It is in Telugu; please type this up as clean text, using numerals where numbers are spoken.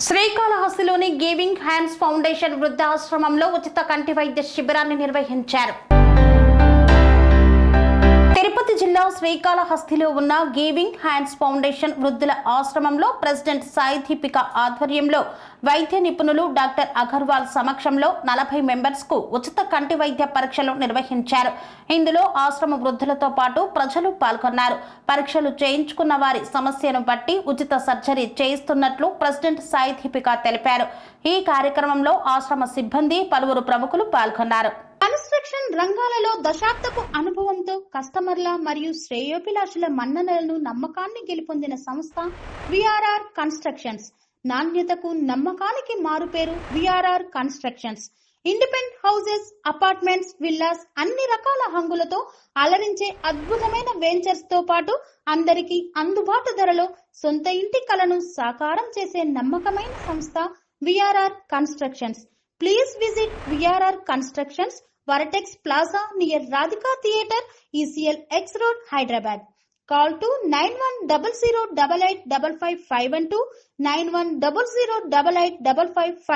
శ్రీకాళహస్తిలోని గివింగ్ హ్యాండ్స్ ఫౌండేషన్ వృద్ధాశ్రమంలో ఉచిత కంటి వైద్య శిబిరాన్ని నిర్వహించారు. తిరుపతి జిల్లా శ్రీకాళహస్తిలో ఉన్న గివింగ్ హ్యాండ్స్ ఫౌండేషన్ వృద్ధుల ఆశ్రమంలో ప్రెసిడెంట్ సాయి దీపిక ఆధ్వర్యంలో వైద్య నిపుణులు డాక్టర్ అగర్వాల్ సమక్షంలో 40 మెంబర్స్ కు ఉచిత కంటి వైద్య పరీక్షలు నిర్వహించారు. ఇందులో ఆశ్రమ వృద్ధులతో పాటు ప్రజలు పాల్గొన్నారు. పరీక్షలు చేయించుకున్న వారి సమస్యను బట్టి ఉచిత సర్జరీ చేయిస్తున్నట్లు ప్రెసిడెంట్ సాయి దీపిక తెలిపారు. ఈ కార్యక్రమంలో ఆశ్రమ సిబ్బంది పలువురు ప్రముఖులు పాల్గొన్నారు. కన్స్ట్రక్షన్ రంగాలలో దశాబ్దపు అనుభవంతో కస్టమర్ల మరియు శ్రేయోభిలాషుల మన్ననలను నమ్మకాన్ని గెలుపొందిన సంస్థ విఆర్ఆర్ కన్స్ట్రక్షన్స్. నాణ్యతకు నమ్మకానికి మారుపేరు VRR constructions. Independent houses, apartments, villas అన్ని రకాల హంగులతో అలరించే అద్భుతమైన వెంచర్స్ తో పాటు అందరికీ అందుబాటు ధరలో సొంత ఇంటి కలను సాకారం చేసే నమ్మకమైన సంస్థ VRR constructions. Please visit VRR Constructions, Varatex Plaza near Radhika Theatre, ECL X Road, Hyderabad. Call to 9100885551 9100885559.